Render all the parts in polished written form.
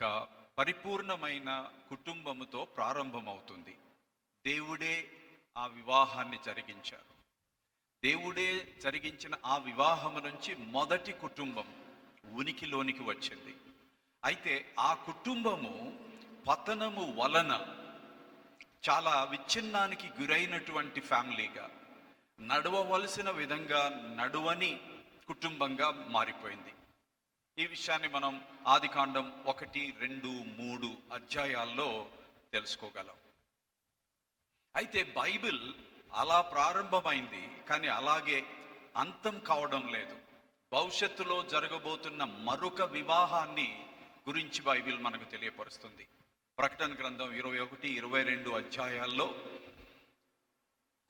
ఒక పరిపూర్ణమైన కుటుంబముతో ప్రారంభమవుతుంది. దేవుడే ఆ వివాహాన్ని జరిగించారు. దేవుడే జరిగించిన ఆ వివాహము నుంచి మొదటి కుటుంబం ఉనికిలోనికి వచ్చింది. అయితే ఆ కుటుంబము పతనము వలన చాలా విచ్ఛిన్నానికి గురైనటువంటి ఫ్యామిలీగా, నడవవలసిన విధంగా నడువని కుటుంబంగా మారిపోయింది. ఈ విషయాన్ని మనం ఆదికాండం 1, 2, 3 అధ్యాయాల్లో తెలుసుకోగలం. అయితే బైబిల్ అలా ప్రారంభమైంది, కానీ అలాగే అంతం కావడం లేదు. భవిష్యత్తులో జరగబోతున్న మరొక వివాహాన్ని గురించి బైబిల్ మనకు తెలియపరుస్తుంది. ప్రకటన గ్రంథం 21, 22 అధ్యాయాల్లో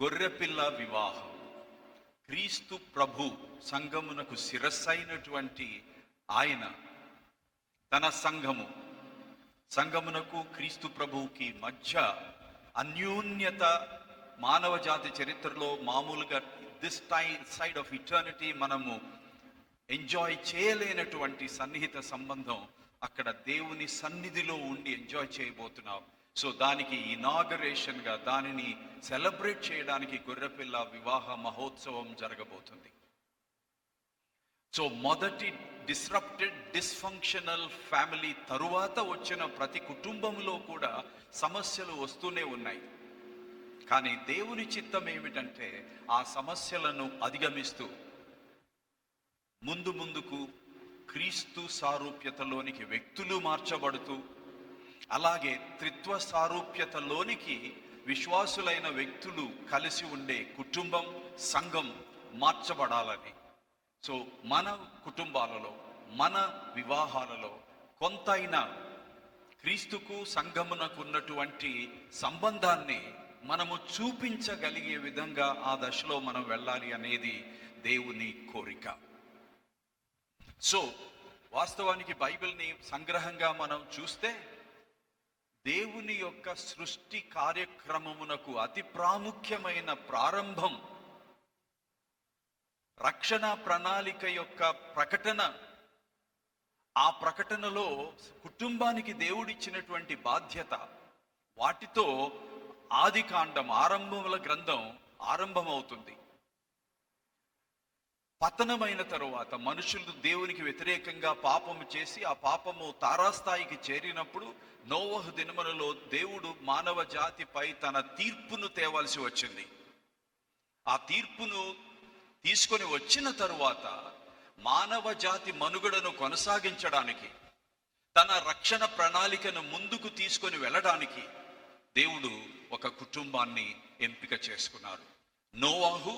గొర్రెపిల్ల వివాహం, క్రీస్తు ప్రభు సంఘమునకు శిరస్సైనటువంటి ఆయన తన సంఘమునకు క్రీస్తు ప్రభువుకి మధ్య అన్యోన్యత మానవ జాతి చరిత్రలో మామూలుగా దిస్ సైడ్ ఆఫ్ ఇటర్నిటీ మనము ఎంజాయ్ చేయలేనటువంటి సన్నిహిత సంబంధం అక్కడ దేవుని సన్నిధిలో ఉండి ఎంజాయ్ చేయబోతున్నాం. సో దానికి ఇనాగరేషన్గా, దానిని సెలబ్రేట్ చేయడానికి గొర్రెపిల్ల వివాహ మహోత్సవం జరగబోతుంది. సో మొదటి డిస్ఫంక్షనల్ ఫ్యామిలీ తరువాత వచ్చిన ప్రతి కుటుంబంలో కూడా సమస్యలు వస్తూనే ఉన్నాయి. కానీ దేవుని చిత్తం ఏమిటంటే ఆ సమస్యలను అధిగమిస్తూ ముందుకు క్రీస్తు సారూప్యతలోనికి వ్యక్తులు మార్చబడుతూ, అలాగే త్రిత్వ సారూప్యతలోనికి విశ్వాసులైన వ్యక్తులు కలిసి ఉండే కుటుంబం, సంఘం మార్చబడాలని. సో మన కుటుంబాలలో, మన వివాహాలలో కొంతైనా క్రీస్తుకు సంఘమునకు ఉన్నటువంటి సంబంధాన్ని మనము చూపించగలిగే విధంగా ఆ దశలో మనం వెళ్ళాలి అనేది దేవుని కోరిక. సో వాస్తవానికి బైబిల్ని సంగ్రహంగా మనం చూస్తే దేవుని యొక్క సృష్టి కార్యక్రమమునకు అతి ప్రాముఖ్యమైన ప్రారంభం రక్షణ ప్రణాళిక యొక్క ప్రకటన. ఆ ప్రకటనలో కుటుంబానికి దేవుడిచ్చినటువంటి బాధ్యత, వాటితో ఆదికాండం ఆరంభముల గ్రంథం ఆరంభమవుతుంది. పతనమైన తరువాత మనుషులు దేవునికి వ్యతిరేకంగా పాపము చేసి ఆ పాపము తారాస్థాయికి చేరినప్పుడు నోవహు దినములలో దేవుడు మానవ జాతిపై తన తీర్పును తేవాల్సి వచ్చింది. ఆ తీర్పును తీసుకొని వచ్చిన తరువాత మానవ జాతి మనుగడను కొనసాగించడానికి, తన రక్షణ ప్రణాళికను ముందుకు తీసుకొని వెళ్ళడానికి దేవుడు ఒక కుటుంబాన్ని ఎంపిక చేసుకున్నారు, నోవాహు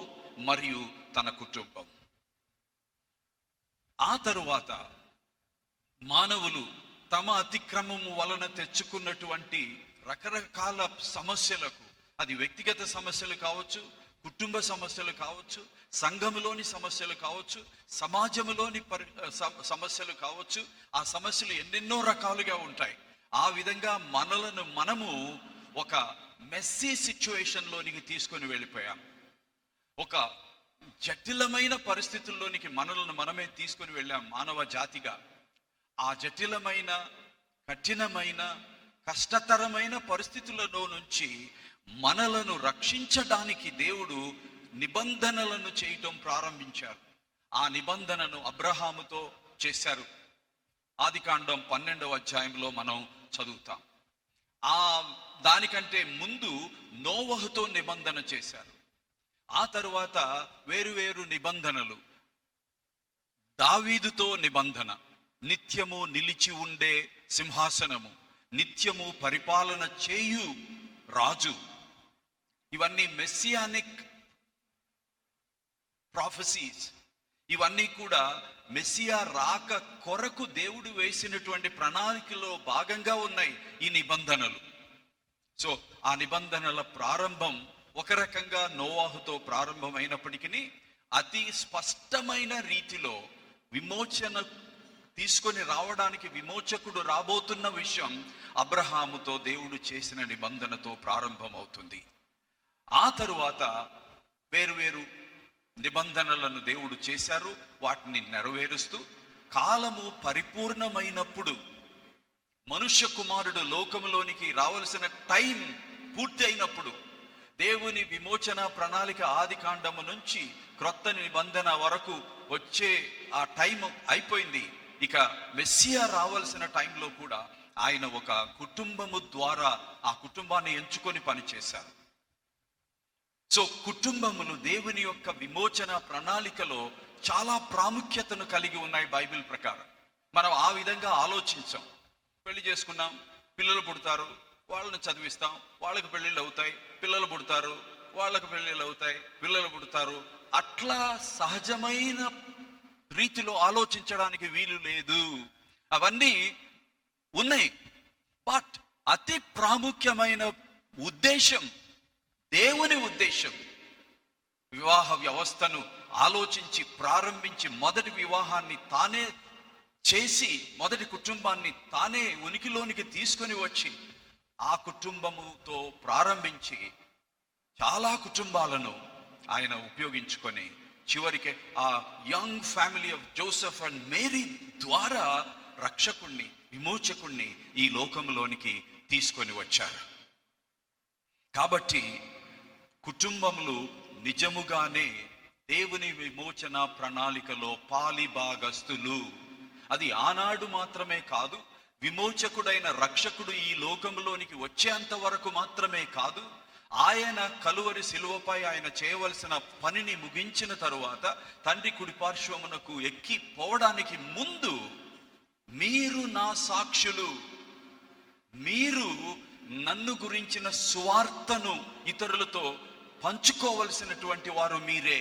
మరియు తన కుటుంబం. ఆ తరువాత మానవులు తమ అతిక్రమము వలన తెచ్చుకున్నటువంటి రకరకాల సమస్యలకు, అది వ్యక్తిగత సమస్యలు కావచ్చు, కుటుంబ సమస్యలు కావచ్చు, సంఘములోని సమస్యలు కావచ్చు, సమాజంలోని సమస్యలు కావచ్చు, ఆ సమస్యలు ఎన్నెన్నో రకాలుగా ఉంటాయి. ఆ విధంగా మనము ఒక మెస్సీ సిచ్యువేషన్లోనికి తీసుకొని వెళ్ళిపోయాం. ఒక జటిలమైన పరిస్థితుల్లోనికి మనమే తీసుకొని వెళ్ళాం మానవ జాతిగా. ఆ జటిలమైన, కఠినమైన, కష్టతరమైన పరిస్థితులలో నుంచి మనలను రక్షించడానికి దేవుడు నిబంధనలను చేయటం ప్రారంభించారు. ఆ నిబంధనను అబ్రహాముతో చేశారు. ఆదికాండం 12వ అధ్యాయంలో మనం చదువుతాం. దానికంటే ముందు నోవహుతో నిబంధన చేశారు. ఆ తరువాత వేరువేరు నిబంధనలు. దావీదుతో నిబంధన, నిత్యము నిలిచి ఉండే సింహాసనము, నిత్యము పరిపాలన చేయు రాజు. ఇవన్నీ మెస్సియానిక్ ప్రాఫెసీస్. ఇవన్నీ కూడా మెస్సియా రాక కొరకు దేవుడు వేసినటువంటి ప్రణాళికలో భాగంగా ఉన్నాయి ఈ నిబంధనలు. సో ఆ నిబంధనల ప్రారంభం ఒక రకంగా నోవాహుతో ప్రారంభమైనప్పటికీ అతి స్పష్టమైన రీతిలో విమోచన తీసుకొని రావడానికి విమోచకుడు రాబోతున్న విషయం అబ్రహాముతో దేవుడు చేసిన నిబంధనతో ప్రారంభమవుతుంది. ఆ తరువాత వేరువేరు నిబంధనలను దేవుడు చేశారు. వాటిని నెరవేరుస్తూ కాలము పరిపూర్ణమైనప్పుడు మనుష్య కుమారుడు లోకములోనికి రావలసిన టైం పూర్తి అయినప్పుడు, దేవుని విమోచన ప్రణాళిక ఆది కాండము నుంచి క్రొత్త నిబంధన వరకు వచ్చే ఆ టైం అయిపోయింది. ఇక మెస్సియా రావాల్సిన టైంలో కూడా ఆయన ఒక కుటుంబము ద్వారా ఆ కుటుంబాన్ని ఎంచుకొని పనిచేశారు. సో కుటుంబములు దేవుని యొక్క విమోచన ప్రణాళికలో చాలా ప్రాముఖ్యతను కలిగి ఉన్నాయి. బైబిల్ ప్రకారం మనం ఆ విధంగా ఆలోచించాం. పెళ్లి చేసుకున్నాం, పిల్లలు పుడతారు, వాళ్ళని చదివిస్తాం, వాళ్ళకి పెళ్ళిళ్ళు అవుతాయి, పిల్లలు పుడతారు, వాళ్ళకి పెళ్ళిళ్ళు అవుతాయి, పిల్లలు పుడతారు. అట్లా సహజమైన రీతిలో ఆలోచించడానికి వీలు లేదు. అవన్నీ ఉన్నాయి. బట్ అతి ప్రాముఖ్యమైన ఉద్దేశం, దేవుని ఉద్దేశం, వివాహ వ్యవస్థను ఆలోచించి ప్రారంభించి మొదటి వివాహాన్ని తానే చేసి మొదటి కుటుంబాన్ని తానే ఉనికిలోనికి తీసుకొని వచ్చి ఆ కుటుంబముతో ప్రారంభించి చాలా కుటుంబాలను ఆయన ఉపయోగించుకొని చివరికి ఆ young family of Joseph and Mary ద్వారా రక్షకుణ్ణి, విమోచకుణ్ణి ఈ లోకంలోనికి తీసుకొని వచ్చారు. కాబట్టి కుటుంబములు నిజముగానే దేవుని విమోచన ప్రణాళికలో పాలిభాగస్తులు. అది ఆనాడు మాత్రమే కాదు, విమోచకుడైన రక్షకుడు ఈ లోకంలోనికి వచ్చేంత వరకు మాత్రమే కాదు, ఆయన కలువరి శిలువపై ఆయన చేయవలసిన పనిని ముగించిన తరువాత తండ్రి కుడి పార్శ్వమునకు ఎక్కి పోవడానికి ముందు, మీరు నా సాక్షులు, మీరు నన్ను గురించిన సువార్తను ఇతరులతో పంచుకోవలసినటువంటి వారు మీరే.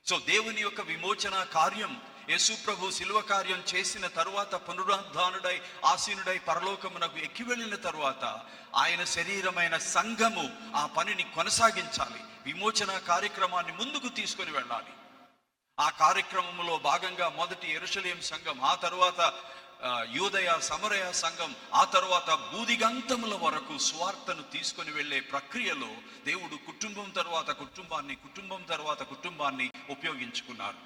సో దేవుని యొక్క విమోచన కార్యం, యేసు ప్రభు శిలువ కార్యం చేసిన తరువాత పునరుద్ధానుడై ఆసీనుడై పరలోకమునకు ఎక్కి వెళ్ళిన తరువాత ఆయన శరీరమైన సంఘము ఆ పనిని కొనసాగించాలి. విమోచన కార్యక్రమాన్ని ముందుకు తీసుకొని వెళ్ళాలి. ఆ కార్యక్రమంలో భాగంగా మొదటి యెరూషలేము సంఘం, ఆ తరువాత యూదయ సమరయ సంఘం, ఆ తరువాత బూదిగంతముల వరకు సువార్తను తీసుకొని వెళ్ళే ప్రక్రియలో దేవుడు కుటుంబం తర్వాత కుటుంబాన్ని, కుటుంబం తర్వాత కుటుంబాన్ని ఉపయోగించుకున్నారు.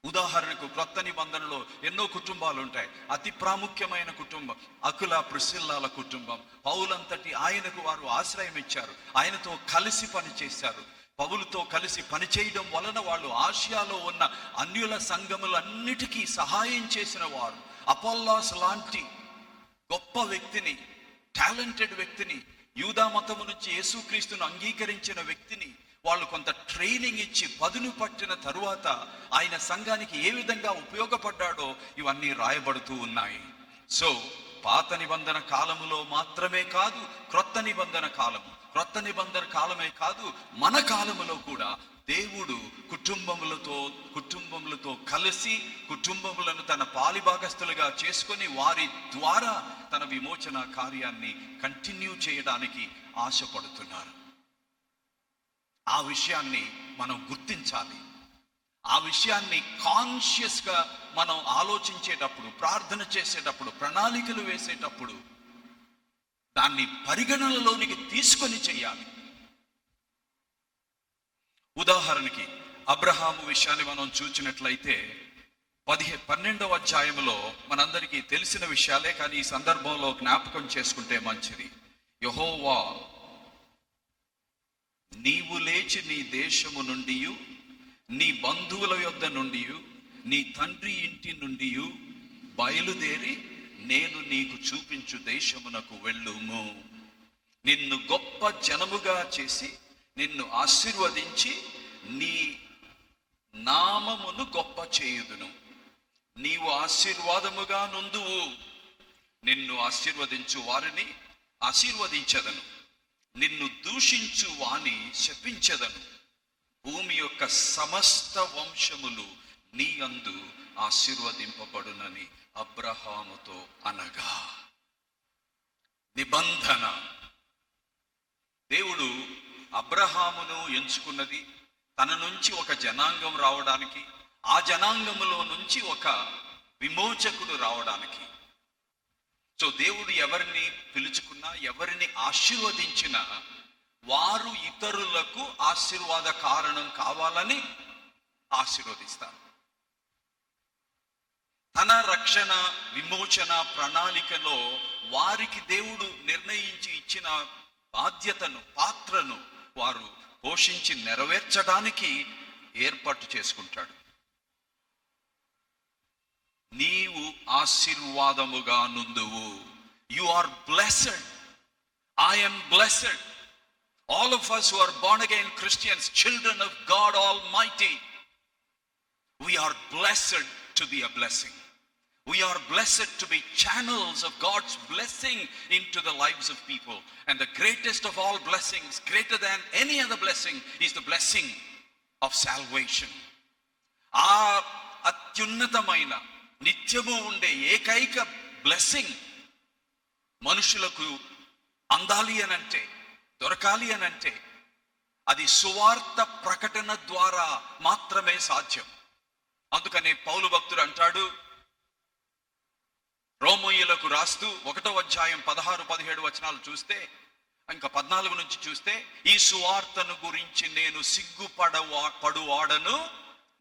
ఉదాహరణకు క్రొత్త నిబంధనలో ఎన్నో కుటుంబాలు ఉంటాయి. అతి ప్రాముఖ్యమైన కుటుంబం అకుల ప్రిసిల్లాల కుటుంబం. పౌలంతటి ఆయనకు వారు ఆశ్రయం ఇచ్చారు, ఆయనతో కలిసి పనిచేశారు. పౌలుతో కలిసి పనిచేయడం వలన వాళ్ళు ఆసియాలో ఉన్న అన్యుల సంఘములన్నిటికీ సహాయం చేసిన వారు. అపోల్లోస్ లాంటి గొప్ప వ్యక్తిని, టాలెంటెడ్ వ్యక్తిని, యూదా మతము నుంచి యేసుక్రీస్తును అంగీకరించిన వ్యక్తిని వాళ్ళు కొంత ట్రైనింగ్ ఇచ్చి పదును పట్టిన తరువాత ఆయన సంఘానికి ఏ విధంగా ఉపయోగపడ్డాడో ఇవన్నీ రాయబడుతూ ఉన్నాయి. సో పాత నిబంధన కాలములో మాత్రమే కాదు, క్రొత్త నిబంధన కాలమే కాదు, మన కాలములో కూడా దేవుడు కుటుంబములతో కలిసి కుటుంబములను తన పాలిభాగస్తులుగా చేసుకొని వారి ద్వారా తన విమోచన కార్యాన్ని కంటిన్యూ చేయడానికి ఆశపడుతున్నారు. ఆ విషయాన్ని మనం గుర్తించాలి. ఆ విషయాన్ని కాన్షియస్గా మనం ఆలోచించేటప్పుడు, ప్రార్థన చేసేటప్పుడు, ప్రణాళికలు వేసేటప్పుడు దాన్ని పరిగణనలోనికి తీసుకొని చేయాలి. ఉదాహరణకి అబ్రహాము విషయాన్ని మనం చూచినట్లయితే 12వ అధ్యాయంలో మనందరికీ తెలిసిన విషయాలే, కానీ ఈ సందర్భంలో జ్ఞాపకం చేసుకుంటే మంచిది. యెహోవా నీవు లేచి నీ దేశము నుండి, నీ బంధువుల యొద్ద నుండి, నీ తండ్రి ఇంటి నుండి బయలుదేరి నేను నీకు చూపించు దేశమునకు వెళ్ళుము. నిన్ను గొప్ప జనముగా చేసి నిన్ను ఆశీర్వదించి నీ నామమును గొప్ప చేయుదును. నీవు ఆశీర్వాదముగా నుందువు. నిన్ను ఆశీర్వదించు వారిని ఆశీర్వదించదను, నిన్ను దూషించు వాని శపించదను. భూమి యొక్క సమస్త వంశములు నీ యందు ఆశీర్వదింపబడునని అబ్రహాముతో అనగా. నిబంధన. దేవుడు అబ్రహామును ఎంచుకున్నది తన నుంచి ఒక జనాంగం రావడానికి, ఆ జనాంగములో నుంచి ఒక విమోచకుడు రావడానికి. సో దేవుడు ఎవరిని పిలుచుకున్నా, ఎవరిని ఆశీర్వదించినా వారు ఇతరులకు ఆశీర్వాద కారణం కావాలని ఆశీర్వదిస్తారు. తన రక్షణ విమోచన ప్రణాళికలో వారికి దేవుడు నిర్ణయించి ఇచ్చిన బాధ్యతను, పాత్రను వారు పోషించి నెరవేర్చడానికి ఏర్పాటు చేసుకుంటాడు. నీవు ఆశీర్వాదముగా నుందువు. You are blessed. I am blessed. All of us who are born again Christians, children of God Almighty, we are blessed to be a blessing. We are blessed to be channels of God's blessing into the lives of people. And the greatest of all blessings, greater than any other blessing, is the blessing of salvation. ఆ అత్యున్నతమైన నిత్యము ఉండే ఏకైక blessing మనుషులకు అందాలి అనంటే, దొరకాలి అనంటే అది సువార్త ప్రకటన ద్వారా మాత్రమే సాధ్యం. అందుకనే పౌలు భక్తుడు అంటాడు, రోమీయులకు రాస్తూ 1వ అధ్యాయం 16-17 వచనాలు చూస్తే, ఇంకా 14 నుంచి చూస్తే, ఈ సువార్తను గురించి నేను పడువాడను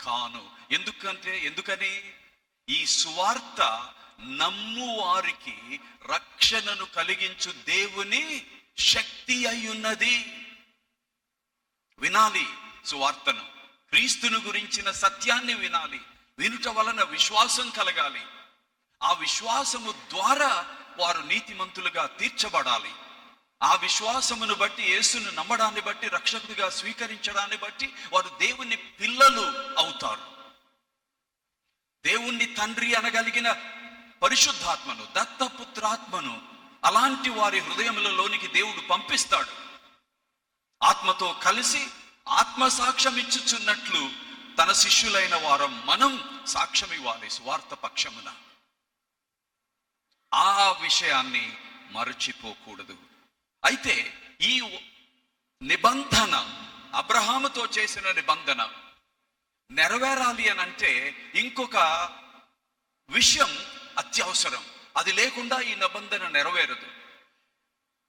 కాను. ఎందుకని ఈ సువార్త నమ్ము వారికి రక్షణను కలిగించు దేవుని శక్తి అయ్యున్నది. వినాలి సువార్తను, క్రీస్తును గురించిన సత్యాన్ని వినాలి. వినుట వలన విశ్వాసం కలగాలి. ఆ విశ్వాసము ద్వారా వారు నీతిమంతులుగా తీర్చబడాలి. ఆ విశ్వాసమును బట్టి, యేసును నమ్మడాన్ని బట్టి, రక్షకుడిగా స్వీకరించడాన్ని బట్టి వారు దేవుని పిల్లలు అవుతారు. దేవుణ్ణి తండ్రి అనగలిగిన పరిశుద్ధాత్మను, దత్తపుత్రాత్మను అలాంటి వారి హృదయములలోనికి దేవుడు పంపిస్తాడు. ఆత్మతో కలిసి ఆత్మ సాక్ష్యం ఇచ్చుచున్నట్లు తన శిష్యులైన వారం మనం సాక్ష్యం ఇవ్వాలి సువార్త పక్షమున. ఆ విషయాన్ని మరచిపోకూడదు. అయితే ఈ నిబంధన, అబ్రహాముతో చేసిన నిబంధన నెరవేరాలి అని అంటే ఇంకొక విషయం అత్యవసరం. అది లేకుండా ఈ నిబంధన నెరవేరదు.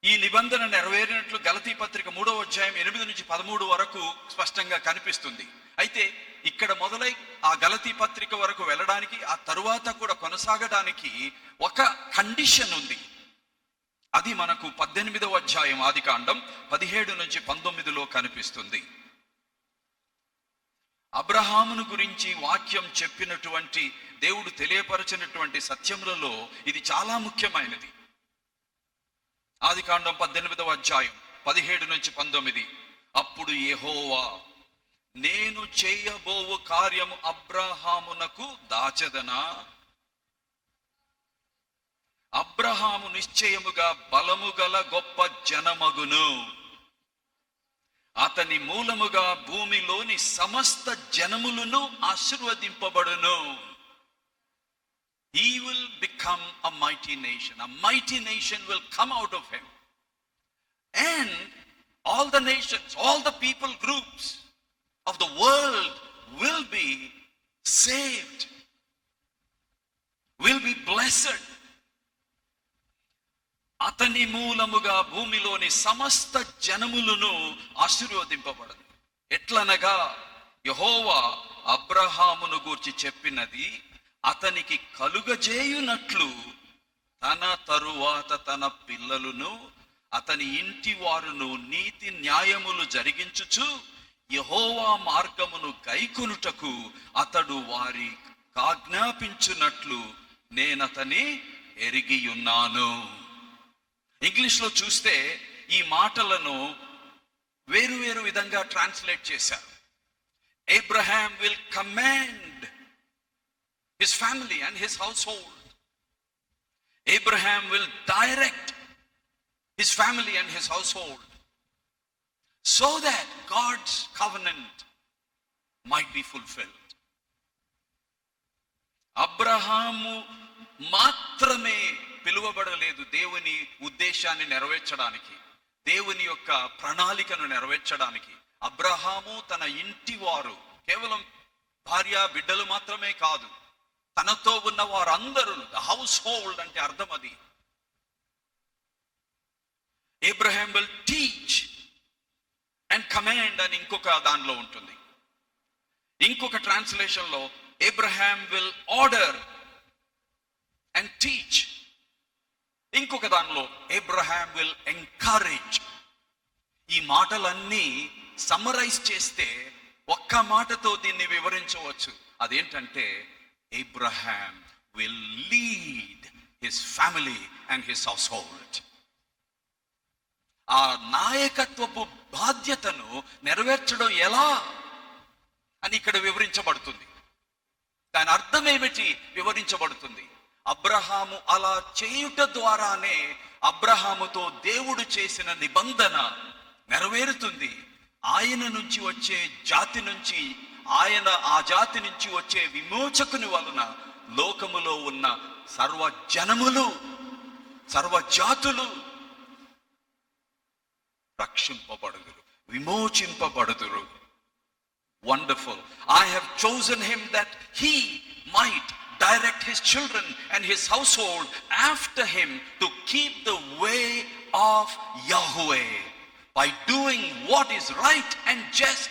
ఈ నిబంధన నెరవేరినట్లు గలతీ పత్రిక 3వ అధ్యాయం 8 నుంచి 13 వరకు స్పష్టంగా కనిపిస్తుంది. అయితే ఇక్కడ మొదలై ఆ గలతీ పత్రిక వరకు వెళ్ళడానికి, ఆ తరువాత కూడా కొనసాగడానికి ఒక కండిషన్ ఉంది. అది మనకు 18వ అధ్యాయం ఆదికాండం 17 నుంచి 19లో కనిపిస్తుంది. అబ్రహామును గురించి వాక్యం చెప్పినటువంటి, దేవుడు తెలియపరచినటువంటి సత్యములలో ఇది చాలా ముఖ్యమైనది. ఆదికాండం 18వ అధ్యాయం 17 నుంచి 19. అప్పుడు యెహోవా, నేను చేయబోవు కార్యము అబ్రహామునకు దాచదనా? అబ్రహాము నిశ్చయముగా బలము గల గొప్ప జనమగును. అతని మూలముగా భూమిలోని సమస్త జనములను ఆశీర్వదింపబడును. He will become a mighty nation. A mighty nation will come out of him. And all the nations, all the people groups of the world will be saved, will be blessed. అతని మూలముగా భూమిలోని సమస్త జనములను ఆశీర్వదింపబడదు. ఎట్లనగా యెహోవా అబ్రహామును గూర్చి చెప్పినది అతనికి కలుగజేయునట్లు తన తరువాత తన పిల్లలను అతని ఇంటి వారును నీతి న్యాయములు జరిగించుచు యెహోవా మార్గమును గైకొనుటకు అతడు వారి ఆజ్ఞాపించునట్లు నేనతని ఎరిగియున్నాను. ఇంగ్లీష్లో చూస్తే ఈ మాటలను వేరు విధంగా ట్రాన్స్లేట్ చేశారు. Abraham will command his family and his household. Abraham will direct his family and his household so that God's covenant might be fulfilled. Abraham మాత్రమే పిలువబడలేదు దేవుని ఉద్దేశాన్ని నెరవేర్చడానికి, దేవుని యొక్క ప్రణాళికను నెరవేర్చడానికి. అబ్రహాము తన ఇంటి వారు, కేవలం భార్య బిడ్డలు మాత్రమే కాదు, తనతో ఉన్న వారందరూ, ద హౌస్ హోల్డ్ అంటే అర్థం అది. Abraham will teach and command అని ఇంకొక దానిలో ఉంటుంది. ఇంకొక ట్రాన్స్లేషన్ లో Abraham will order టీచ్. ఇంకొక దానిలో అబ్రహాం విల్ ఎంకరేజ్. ఈ మాటలన్నీ సమ్మరైజ్ చేస్తే ఒక్క మాటతో దీన్ని వివరించవచ్చు. అదేంటంటే Abraham will lead his family and his house hold. ఆ నాయకత్వపు బాధ్యతను నెరవేర్చడం ఎలా అని ఇక్కడ వివరించబడుతుంది. దాని అర్థం ఏమిటి వివరించబడుతుంది. అబ్రహాము అలా చేయుట ద్వారానే అబ్రహాముతో దేవుడు చేసిన నిబంధన నెరవేరుతుంది. ఆయన నుంచి వచ్చే జాతి నుంచి, ఆ జాతి నుంచి వచ్చే విమోచకుని వలన లోకములో ఉన్న సర్వజనములు, సర్వజాతులు రక్షింపబడుదురు, విమోచింపబడుదురు. Wonderful. I have chosen him that he might direct his children and his household after him to keep the way of Yahweh by doing what is right and just.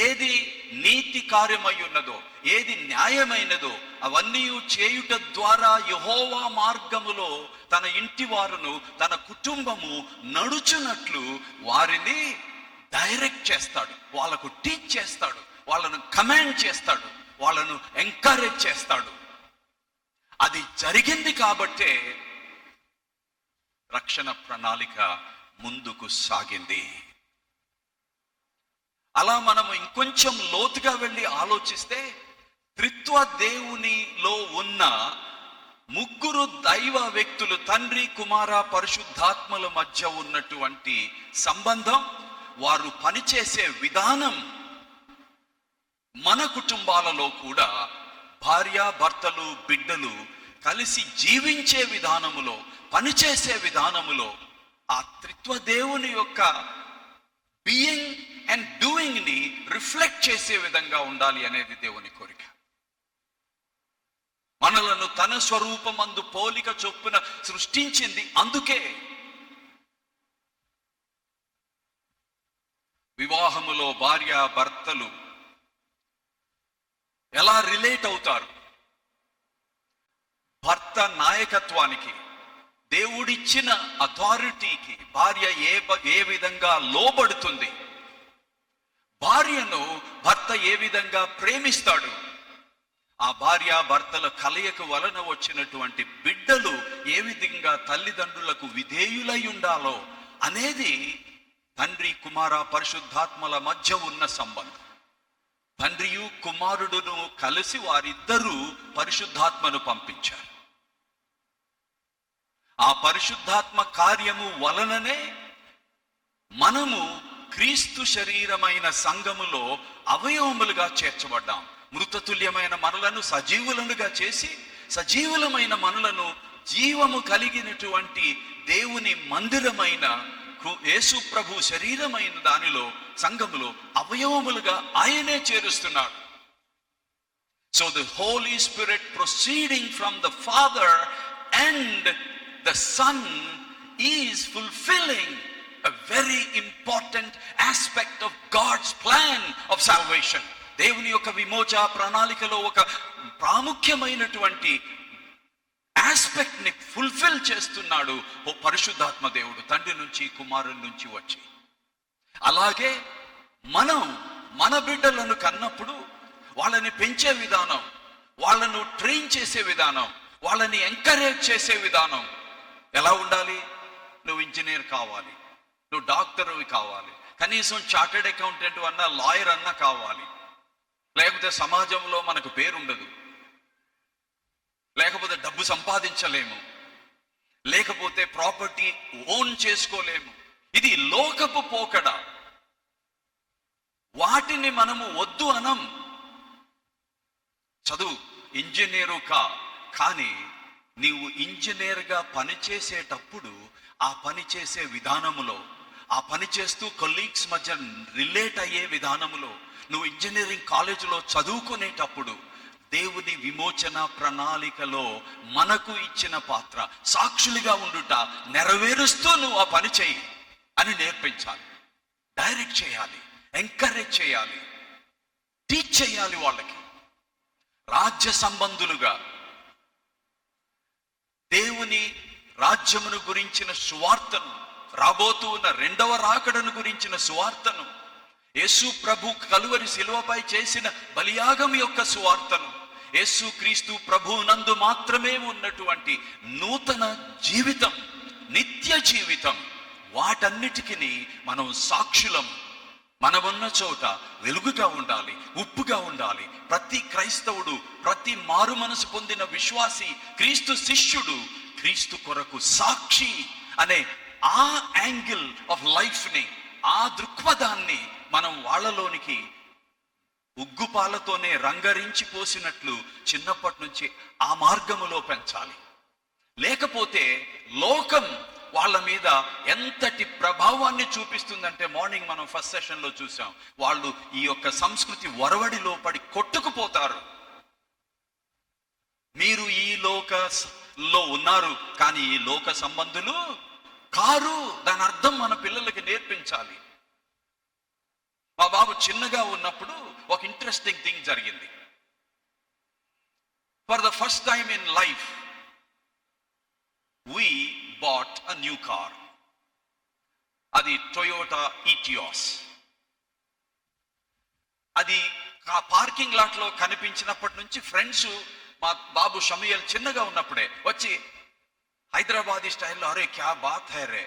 ఏది నీతి కార్యమై ఉన్నదో, ఏది న్యాయమైనదో అవన్నీ చేయుట ద్వారా యెహోవా మార్గములో తన ఇంటి వారును, తన కుటుంబము నడుచునట్లు వారిని డైరెక్ట్ చేస్తాడు, వాళ్ళకు టీచ్ చేస్తాడు, వాళ్ళను కమాండ్ చేస్తాడు, వాళ్ళను ఎంకరేజ్ చేస్తాడు. అది జరిగింది కాబట్టే రక్షణ ప్రణాళిక ముందుకు సాగింది. అలా మనము ఇంకొంచెం లోతుగా వెళ్ళి ఆలోచిస్తే త్రిత్వ దేవునిలో ఉన్న ముగ్గురు దైవ వ్యక్తులు, తండ్రి, కుమార, పరిశుద్ధాత్మల మధ్య ఉన్నటువంటి సంబంధం, వారు పనిచేసే విధానం మన కుటుంబాలలో కూడా భార్య, భర్తలు, బిడ్డలు కలిసి జీవించే విధానములో, పనిచేసే విధానములో ఆ త్రిత్వ దేవుని యొక్క బీయింగ్ అండ్ డూయింగ్ ని రిఫ్లెక్ట్ చేసే విధంగా ఉండాలి అనేది దేవుని కోరిక. మనలను తన స్వరూపమందు పోలిక చొప్పున సృష్టించింది అందుకే. వివాహములో భార్య భర్తలు ఎలా రిలేట్ అవుతారు? భర్త నాయకత్వానికి, దేవుడిచ్చిన అథారిటీకి భార్య ఏ విధంగా లోబడుతుంది, భార్యను భర్త ఏ విధంగా ప్రేమిస్తాడు, ఆ భార్య భర్తల కలయిక వలన వచ్చినటువంటి బిడ్డలు ఏ విధంగా తల్లిదండ్రులకు విధేయులై ఉండాలో అనేది తండ్రి, కుమార, పరిశుద్ధాత్మల మధ్య ఉన్న సంబంధం. తండ్రియు కుమారుడును కలిసి వారిద్దరూ పరిశుద్ధాత్మను పంపించారు. ఆ పరిశుద్ధాత్మ కార్యము వలననే మనము క్రీస్తు శరీరమైన సంఘములో అవయవములుగా చేర్చబడ్డాం. మృతతుల్యమైన మనలను సజీవులనుగా చేసి, సజీవులమైన మనలను జీవము కలిగినటువంటి దేవుని మందిరమైన యేసు ప్రభు శరీరమైన దానిలో, సంఘములో అవయవములుగా ఆయనే చేరుస్తున్నాడు. So the Holy Spirit proceeding from the Father and the Son is fulfilling a very important aspect of God's plan of salvation. దేవుని యొక్క విమోచ ప్రణాళికలో ఒక ప్రాముఖ్యమైనటువంటి ఆస్పెక్ట్ ని ఫుల్ఫిల్ చేస్తున్నాడు ఓ పరిశుద్ధాత్మ దేవుడు, తండ్రి నుంచి కుమారుని నుంచి వచ్చి. అలాగే మనం మన బిడ్డలను కన్నప్పుడు వాళ్ళని పెంచే విధానం, వాళ్ళను ట్రైన్ చేసే విధానం, వాళ్ళని ఎంకరేజ్ చేసే విధానం ఎలా ఉండాలి? నువ్వు ఇంజనీర్ కావాలి, నువ్వు డాక్టర్వి కావాలి, కనీసం చార్టెడ్ అకౌంటెంట్ అన్నా, లాయర్ అన్నా కావాలి, లేకపోతే సమాజంలో మనకు పేరుండదు, లేకపోతే డబ్బు సంపాదించలేము, లేకపోతే ప్రాపర్టీ ఓన్ చేసుకోలేము. ఇది లోకపు పోకడ. వాటిని మనము వద్దు అనం. చదువు, ఇంజనీరు కానీ నీవు ఇంజనీర్గా పనిచేసేటప్పుడు ఆ పని చేసే విధానములో, ఆ పని చేస్తూ కొలీగ్స్ మధ్య రిలేట్ అయ్యే విధానములో, నువ్వు ఇంజనీరింగ్ కాలేజీలో చదువుకునేటప్పుడు దేవుని విమోచన ప్రణాళికలో మనకు ఇచ్చిన పాత్ర, సాక్షులుగా ఉండుట, నెరవేరుస్తూ నువ్వు ఆ పని చేయి అని నేర్పించాలి, డైరెక్ట్ చేయాలి, ఎంకరేజ్ చేయాలి, టీచ్ చేయాలి వాళ్ళకి. రాజ్య సంబంధులుగా దేవుని రాజ్యమును గురించిన సువార్తను, రాబోతూ ఉన్న రెండవ రాకడను గురించిన సువార్తను, యేసు ప్రభు కలువరి శిలువపై చేసిన బలియాగం యొక్క సువార్తను, యేసు క్రీస్తు ప్రభువునందు మాత్రమే ఉన్నటువంటి నూతన జీవితం, నిత్య జీవితం, వాటన్నిటికీ మనం సాక్షులం. మనమున్న చోట వెలుగుగా ఉండాలి, ఉప్పుగా ఉండాలి. ప్రతి క్రైస్తవుడు, ప్రతి మారు మనసు పొందిన విశ్వాసి, క్రీస్తు శిష్యుడు, క్రీస్తు కొరకు సాక్షి అనే ఆ యాంగిల్ ఆఫ్ లైఫ్ ని, ఆ దృక్పథాన్ని మనం వాళ్ళలోనికి ఉగ్గుపాలతోనే రంగరించి పోసినట్లు చిన్నప్పటి నుంచి ఆ మార్గములో పెంచాలి. లేకపోతే లోకం వాళ్ళ మీద ఎంతటి ప్రభావాన్ని చూపిస్తుందంటే, మార్నింగ్ మనం ఫస్ట్ సెషన్ లో చూసాం, వాళ్ళు ఈ యొక్క సంస్కృతి వరవడిలో పడి కొట్టుకుపోతారు. మీరు ఈ లోకలో ఉన్నారు కానీ ఈ లోక సంబంధులు కారు. దాని అర్థం మన పిల్లలకి నేర్పించాలి. మా బాబు చిన్నగా ఉన్నప్పుడు ఒక ఇంట్రెస్టింగ్ థింగ్ జరిగింది. For the first time in life we bought a new car. అది టొయోటా ఈటియోస్. అది ఆ పార్కింగ్ లాట్ లో కనిపించినప్పటి నుంచి ఫ్రెండ్స్, మా బాబు షమియల్ చిన్నగా ఉన్నప్పుడే వచ్చి హైదరాబాదీ స్టైల్లో, అరే క్యా బాత్ హై రే,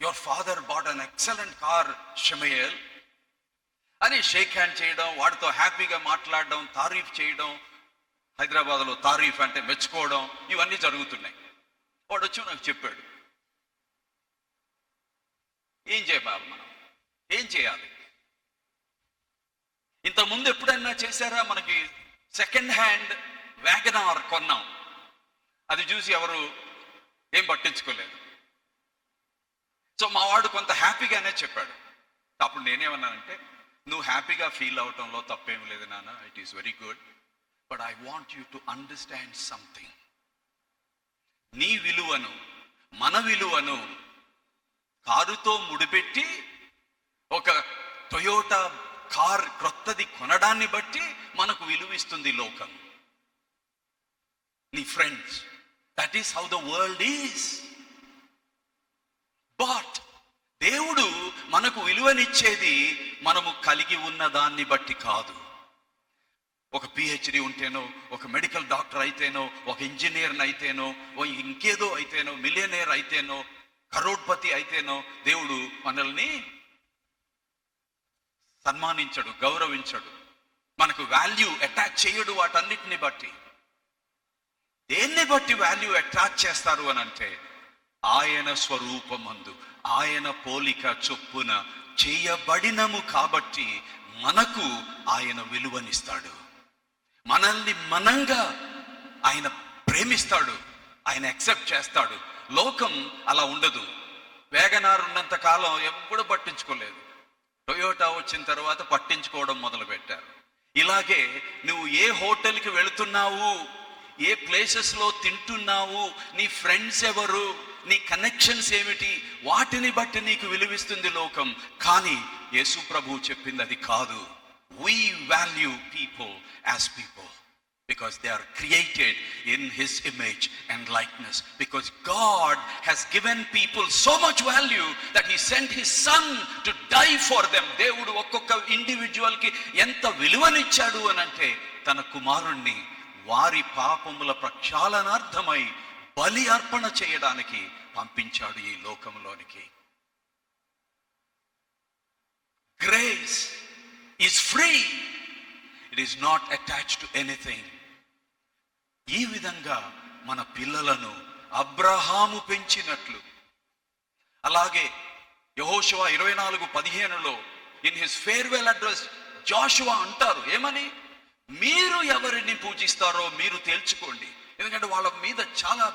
your father bought an excellent car షమియల్ అని షేక్ హ్యాండ్ చేయడం, వాడితో హ్యాపీగా మాట్లాడడం, తారీఫ్ చేయడం. హైదరాబాద్లో తారీఫ్ అంటే మెచ్చుకోవడం, ఇవన్నీ జరుగుతున్నాయి. వాడు వచ్చి నాకు చెప్పాడు, ఏం చేయాలి, మనం ఏం చేయాలి? ఇంతకుముందు ఎప్పుడైనా చేశారా? మనకి సెకండ్ హ్యాండ్ వ్యాగనార్ కొన్నాం, అది చూసి ఎవరు ఏం పట్టించుకోలేదు. సో మా వాడు కొంత హ్యాపీగానే చెప్పాడు. అప్పుడు నేనేమన్నానంటే, నువ్వు హ్యాపీగా ఫీల్ అవటంలో తప్పేం లేదు నాన్న, it is very good, but I want you to understand something. నీ విలువను, మన విలువను కారుతో ముడిపెట్టి ఒక టొయోటా కార్ క్రొత్తది కొనడాన్ని బట్టి మనకు విలువిస్తుంది లోకం. నీ friends, that is how the world is. But దేవుడు మనకు విలువనిచ్చేది మనము కలిగి ఉన్న దాన్ని బట్టి కాదు. ఒక పిహెచ్డి ఉంటేనో, ఒక మెడికల్ డాక్టర్ అయితేనో, ఒక ఇంజనీర్ని అయితేనో, ఇంకేదో అయితేనో, మిలియనేర్ అయితేనో, కరోడ్పతి అయితేనో దేవుడు మనల్ని సన్మానించడు, గౌరవించడు, మనకు వాల్యూ అటాచ్ చేయడు. వాటన్నిటిని బట్టి, దేన్ని బట్టి వాల్యూ అటాచ్ చేస్తారు అని అంటే, ఆయన స్వరూపమందు, ఆయన పోలిక చొప్పున చేయబడినము కాబట్టి మనకు ఆయన విలువనిస్తాడు. మనల్ని మనంగా ఆయన ప్రేమిస్తాడు, ఆయన యాక్సెప్ట్ చేస్తాడు. లోకం అలా ఉండదు. వేగనార్ ఉన్నంత కాలం ఎప్పుడు పట్టించుకోలేదు. టొయోటా వచ్చిన తర్వాత పట్టించుకోవడం మొదలు పెట్టారు. ఇలాగే నువ్వు ఏ హోటల్కి వెళుతున్నావు, ఏ ప్లేసెస్లో తింటున్నావు, నీ ఫ్రెండ్స్ ఎవరు, నీ కనెక్షన్స్ ఏమిటి, వాటిని బట్టి నీకు విలువిస్తుంది లోకం. కానీ యేసు ప్రభువు చెప్పింది అది కాదు. We value people as people because they are created in His image and likeness. Because God has given people so much value that He sent His Son to die for them. దేవుడు ఒక్కొక్క individual కి ఎంత విలువనిచ్చాడు అనంటే, తన కుమారుణ్ణి వారి పాపముల ప్రక్షాళనార్థమై బలి అర్పణ చేయడానికి పంపించాడు ఈ లోకంలోనికి. Grace is free, it is not attached to anything. ఈ విధంగా మన పిల్లలను అబ్రహాము పెంచినట్లు, అలాగే యెహోషువ 24:15 in his farewell address Joshua అంటారు, ఏమని? మీరు ఎవరిని పూజిస్తారో మీరు తేల్చుకోండి. ఎందుకంటే వాళ్ళ మీద చాలా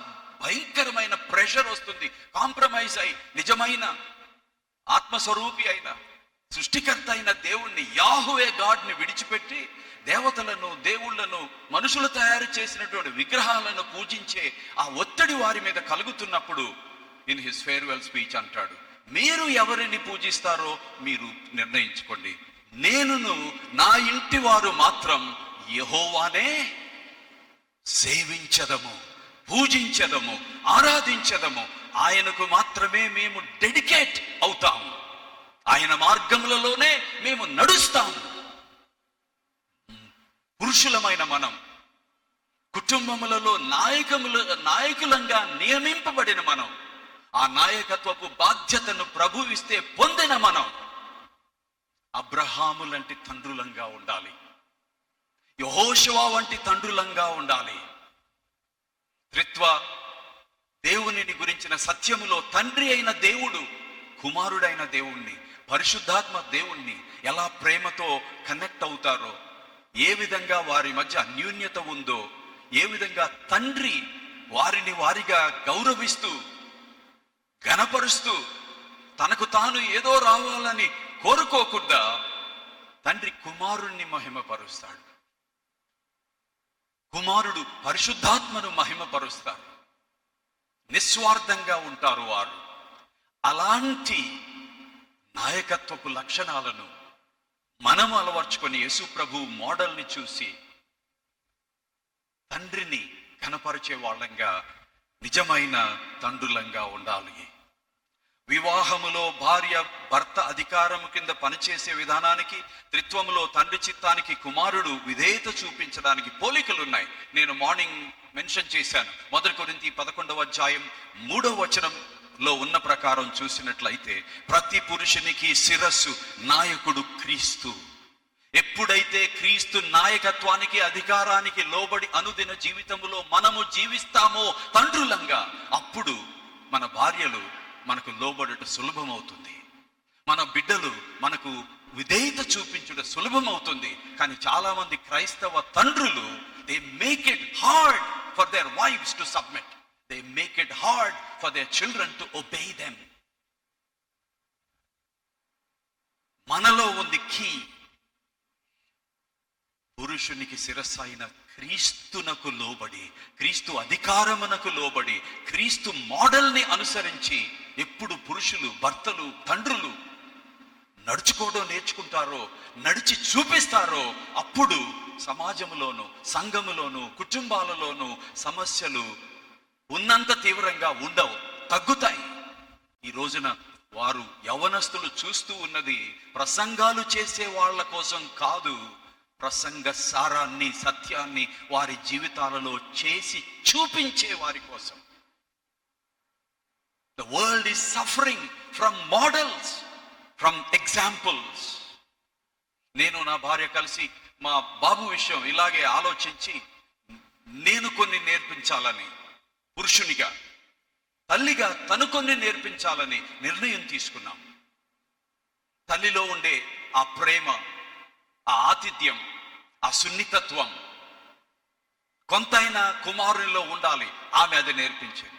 భయంకరమైన ప్రెషర్ వస్తుంది. కాంప్రమైజ్ అయి నిజమైన ఆత్మస్వరూపి అయిన సృష్టికర్త అయిన దేవుణ్ణి, యాహువే గాడ్ని విడిచిపెట్టి దేవతలను, దేవుళ్లను, మనుషులు తయారు చేసినటువంటి విగ్రహాలను పూజించే ఆ ఒత్తిడి వారి మీద కలుగుతున్నప్పుడు ఇన్ హిస్ ఫేర్వెల్ స్పీచ్ అంటాడు, మీరు ఎవరిని పూజిస్తారో మీరు నిర్ణయించుకోండి, నేనును నా ఇంటి వారు మాత్రం యెహోవానే సేవించదము. పూజించదము, ఆరాధించదము. ఆయనకు మాత్రమే మేము డెడికేట్ అవుతాము. ఆయన మార్గములలోనే మేము నడుస్తాము. పురుషులమైన మనం, కుటుంబములలో నాయకులంగా నియమింపబడిన మనం, ఆ నాయకత్వపు బాధ్యతను ప్రభువిస్తే పొందిన మనం అబ్రహాము లాంటి తండ్రులంగా ఉండాలి. యెహోషువ వంటి తండ్రులంగా ఉండాలి. త్రిత్వ దేవునిని గురించిన సత్యములో తండ్రి అయిన దేవుడు కుమారుడైన దేవుణ్ణి, పరిశుద్ధాత్మ దేవుణ్ణి ఎలా ప్రేమతో కనెక్ట్ అవుతారో, ఏ విధంగా వారి మధ్య అన్యోన్యత ఉందో, ఏ విధంగా తండ్రి వారిని వారిగా గౌరవిస్తూ ఘనపరుస్తూ తనకు తాను ఏదో రావాలని కోరుకోకుండా తండ్రి కుమారుణ్ణి మహిమపరుస్తాడు. కుమారుడు పరిశుద్ధాత్మను మహిమపరుస్తారు. నిస్వార్థంగా ఉంటారు వారు. అలాంటి నాయకత్వపు లక్షణాలను మనం అలవర్చుకొని యేసు ప్రభు మోడల్ని చూసి తండ్రిని ఘనపరిచే వాళ్ళంగా, నిజమైన తండ్రులంగా ఉండాలి. వివాహములో భార్య భర్త అధికారము కింద పనిచేసే విధానానికి, త్రిత్వములో తండ్రి చిత్తానికి కుమారుడు విధేయత చూపించడానికి పోలికలున్నాయి. నేను మార్నింగ్ మెన్షన్ చేశాను. 1 కొరింథీ 11:3 ఉన్న ప్రకారం చూసినట్లయితే ప్రతి పురుషునికి శిరస్సు నాయకుడు క్రీస్తు. ఎప్పుడైతే క్రీస్తు నాయకత్వానికి, అధికారానికి లోబడి అనుదిన జీవితంలో మనము జీవిస్తామో తండ్రులంగా, అప్పుడు మన భార్యలు మనకు లోబడుట సులభమవుతుంది. మన బిడ్డలు మనకు విధేయత చూపించుట సులభమవుతుంది. కానీ చాలా మంది క్రైస్తవ తండ్రులు they make it hard for their wives to submit. They make it hard for their children to obey them. మనలో ఉంది కీ. పురుషునికి శిరస్సు అయిన క్రీస్తునకు లోబడి, క్రీస్తు అధికారమునకు లోబడి, క్రీస్తు మోడల్ని అనుసరించి ఎప్పుడు పురుషులు, భర్తలు, తండ్రులు నడుచుకోవడం నేర్చుకుంటారో, నడిచి చూపిస్తారో, అప్పుడు సమాజంలోను, సంఘములోను, కుటుంబాలలోను సమస్యలు ఉన్నంత తీవ్రంగా ఉండవు, తగ్గుతాయి. ఈ రోజున వారు యవనస్తులు చూస్తూ ఉన్నది ప్రసంగాలు చేసే వాళ్ళ కోసం కాదు, ప్రసంగ సారాన్ని, సత్యాన్ని వారి జీవితాలలో చేసి చూపించే వారి కోసం. The world is suffering from models, from examples. నేను నా భార్య కలిసి మా బాబు విషయం ఇలాగే ఆలోచించి నేను కొన్ని నేర్పించాలని, పురుషునిగా, తల్లిగా తను కొన్ని నేర్పించాలని నిర్ణయం తీసుకున్నాం. తల్లిలో ఉండే ఆ ప్రేమ, ఆ ఆతిథ్యం, ఆ సున్నితత్వం కొంతైనా కుమారునిలో ఉండాలి. ఆమె అది నేర్పించింది.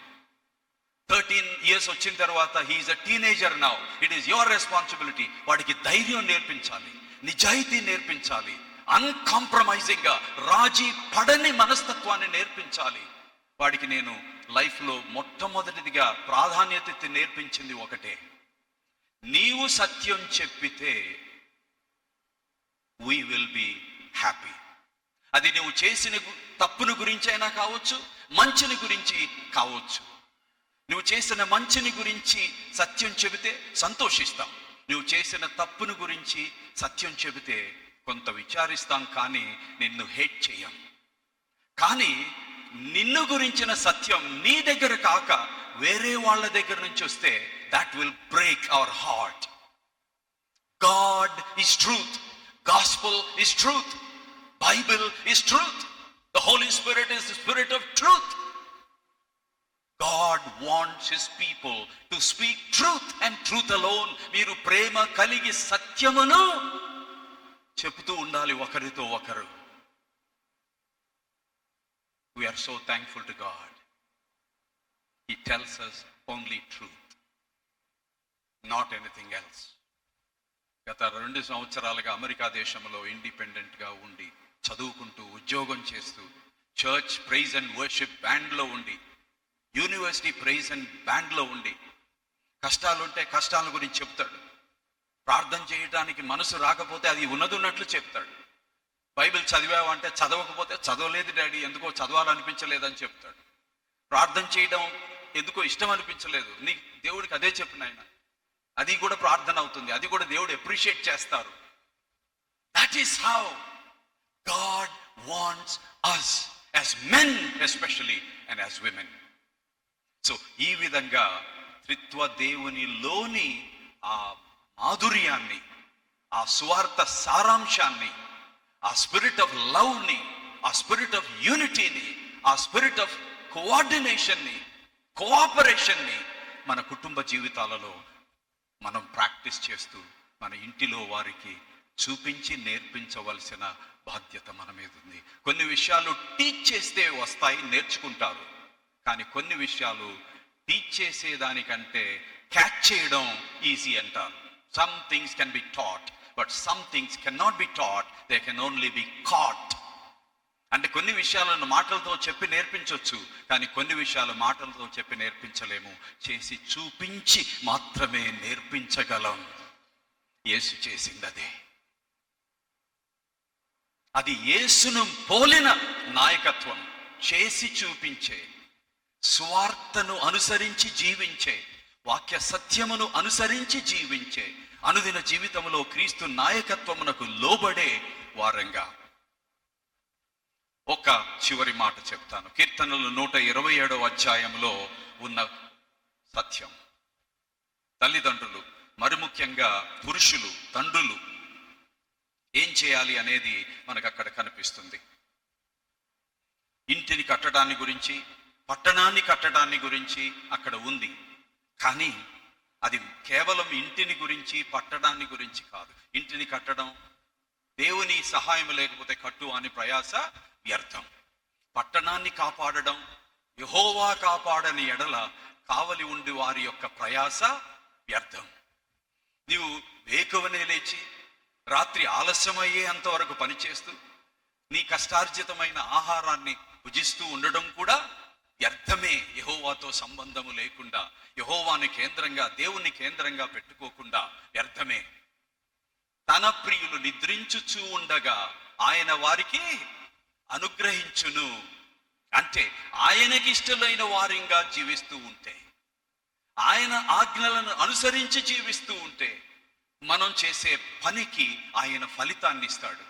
13 years వచ్చిన తర్వాత he is a teenager now. It is your responsibility. వాడికి ధైర్యం నేర్పించాలి, నిజాయితీ నేర్పించాలి, అన్కాంప్రమైజింగ్ గా రాజీ పడని మనస్తత్వాన్ని నేర్పించాలి. వాడికి నేను లైఫ్లో మొట్టమొదటిదిగా ప్రాధాన్యత నేర్పించింది ఒకటే: నీవు సత్యం చెప్పితే we will be happy. అది నువ్వు చేసిన తప్పును గురించి అయినా కావచ్చు, మంచిని గురించి కావచ్చు. నువ్వు చేసిన మంచిని గురించి సత్యం చెబితే సంతోషిస్తాం. నువ్వు చేసిన తప్పును గురించి సత్యం చెబితే కొంత విచారిస్తాం, కానీ నిన్ను హేట్ చేయం. కానీ నిన్ను గురించిన సత్యం నీ దగ్గర కాక వేరే వాళ్ళ దగ్గర నుంచి వస్తే that will break our heart. God is truth. Gospel is truth. Bible is truth. The Holy Spirit is the Spirit of truth. God wants His people to speak truth and truth alone. మీరు ప్రేమ కలిగి సత్యమును చెబుతూ ఉండాలి ఒకరితో ఒకరు. We are so thankful to God. He tells us only truth, not anything else. గత 2 సంవత్సరాలుగా America దేశంలో ఇండిపెండెంట్గా ఉండి, చదువుకుంటూ, ఉద్యోగం చేస్తూ, చర్చ్ ప్రైజ్ అండ్ వర్షిప్ బ్యాండ్లో ఉండి, యూనివర్సిటీ ప్రైజ్ అండ్ బ్యాండ్లో ఉండి, కష్టాలుంటే కష్టాల గురించి చెప్తాడు. ప్రార్థన చేయడానికి మనసు రాకపోతే అది ఉన్నది ఉన్నట్లు చెప్తాడు. బైబిల్ చదివావంటే చదవకపోతే చదవలేదు డాడీ, ఎందుకో చదవాలనిపించలేదని చెప్తాడు. ప్రార్థన చేయడం ఎందుకో ఇష్టం అనిపించలేదు. నీ దేవుడికి అదే చెప్పిన ఆయన, అది కూడా ప్రార్థన అవుతుంది, అది కూడా దేవుడు అప్రిషియేట్ చేస్తారు. That is how God wants us as men especially and as women. So ఈ విధంగా త్రిత్వ దేవునిలోని ఆ మాధుర్యాన్ని, ఆ సువార్త సారాంశాన్ని, ఆ స్పిరిట్ ఆఫ్ లవ్ని, ఆ స్పిరిట్ ఆఫ్ యూనిటీని, ఆ స్పిరిట్ ఆఫ్ కోఆర్డినేషన్ని, కోఆపరేషన్ని మన కుటుంబ జీవితాలలో మనం ప్రాక్టీస్ చేస్తూ మన ఇంటిలో వారికి చూపించి నేర్పించవలసిన బాధ్యత మన మీద ఉంది. కొన్ని విషయాలు టీచ్ చేస్తే వస్తాయి, నేర్చుకుంటారు. కానీ కొన్ని విషయాలు టీచ్ చేసేదానికంటే క్యాచ్ చేయడం ఈజీ అంటారు. Some things can be taught, but some things can not be taught, they can only be caught. అంటే కొన్ని విషయాలను మాటలతో చెప్పి నేర్పించవచ్చు, కానీ కొన్ని విషయాలు మాటలతో చెప్పి నేర్పించలేము, చేసి చూపించి మాత్రమే నేర్పించగలం. యేసు చేసింది అదే. అది యేసును పోలిన నాయకత్వం. చేసి చూపించే, స్వార్థను అనుసరించి జీవించే, వాక్య సత్యమును అనుసరించి జీవించే, అనుదిన జీవితంలో క్రీస్తు నాయకత్వమునకు లోబడే వారంగా. ఒక చివరి మాట చెప్తాను. కీర్తనలు 127వ అధ్యాయంలో ఉన్న సత్యం. తల్లిదండ్రులు, మరి ముఖ్యంగా పురుషులు, తండ్రులు ఏం చేయాలి అనేది మనకు అక్కడ కనిపిస్తుంది. ఇంటిని కట్టడాన్ని గురించి, పట్టణాన్ని కట్టడాన్ని గురించి అక్కడ ఉంది. కానీ అది కేవలం ఇంటిని గురించి, పట్టడాన్ని గురించి కాదు. ఇంటిని కట్టడం, దేవుని సహాయం లేకపోతే కట్టు అని ప్రయాస వ్యర్థం. పట్టణాన్ని కాపాడడం, యెహోవా కాపాడని ఎడల కావలి ఉండి వారి యొక్క ప్రయాస వ్యర్థం. నీవు వేకువనే లేచి రాత్రి ఆలస్యమయ్యే అంతవరకు పనిచేస్తూ నీ కష్టార్జితమైన ఆహారాన్ని భుజిస్తూ ఉండడం కూడా వ్యర్థమే. యెహోవాతో సంబంధము లేకుండా, యెహోవాని కేంద్రంగా, దేవుని కేంద్రంగా పెట్టుకోకుండా వ్యర్థమే. తన ప్రియులు నిద్రించుచూ ఉండగా ఆయన వారికి అనుగ్రహించును. అంటే ఆయనకి ఇష్టమైన వారిగా జీవిస్తూ ఉంటే, ఆయన ఆజ్ఞలను అనుసరించి జీవిస్తూ ఉంటే, మనం చేసే పనికి ఆయన ఫలితాన్ని ఇస్తాడు.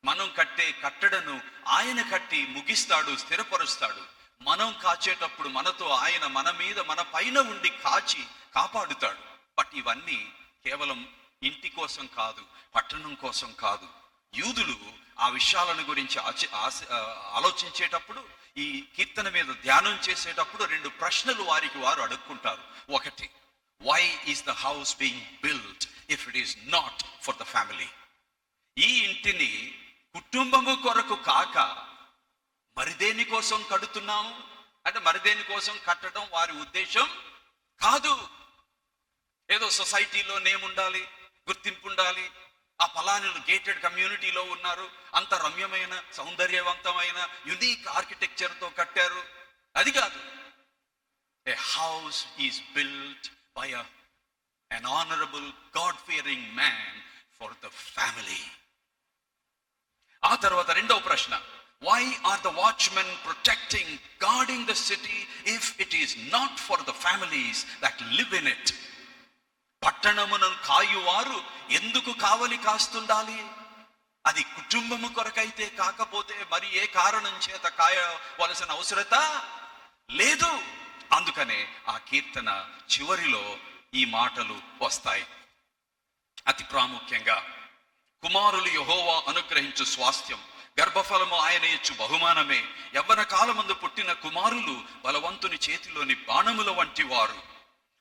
మనం కట్టే కట్టడను ఆయన కట్టి ముగిస్తాడు, స్థిరపరుస్తాడు. మనం కాచేటప్పుడు మనతో ఆయన మన మీద, మన పైన ఉండి కాచి కాపాడుతాడు. బట్ ఇవన్నీ కేవలం ఇంటి కోసం కాదు, పట్టణం కోసం కాదు. యూదులు ఆ విషయాలను గురించి ఆలోచించేటప్పుడు, ఈ కీర్తన మీద ధ్యానం చేసేటప్పుడు 2 ప్రశ్నలు వారికి వారు అడుక్కుంటారు. ఒకటి, why is the house being built if it is not for the family? ఈ ఇంటిని కుటుంబము కొరకు కాక మరి దేని కోసం కడుతున్నాము అంటే, మరి దేని కోసం కట్టడం వారి ఉద్దేశం కాదు. ఏదో సొసైటీలో నేమ్ ఉండాలి, గుర్తింపు ఉండాలి, ఆ ఫలానులు గేటెడ్ కమ్యూనిటీలో ఉన్నారు, అంత రమ్యమైన, సౌందర్యవంతమైన, యునీక్ ఆర్కిటెక్చర్తో కట్టారు, అది కాదు. A house is built by an honorable, God-fearing man for the family. ఆ తర్వాత రెండవ ప్రశ్న, why are the watchmen protecting, guarding the city if it is not for the families that live in it? పట్టణమును కాయువారు ఎందుకు కావలి కాస్తుండాలి? అది కుటుంబము కొరకైతే కాకపోతే మరి ఏ కారణం చేత కాయవలసిన అవసరత లేదు. అందుకనే ఆ కీర్తన చివరిలో ఈ మాటలు వస్తాయి. అతి ప్రాముఖ్యంగా, కుమారులు యెహోవా అనుగ్రహించు స్వాస్థ్యం, గర్భఫలము ఆయన ఇచ్చు బహుమానమే. యవ్వన కాలమందు పుట్టిన కుమారులు బలవంతుని చేతిలోని బాణముల వంటి వారు.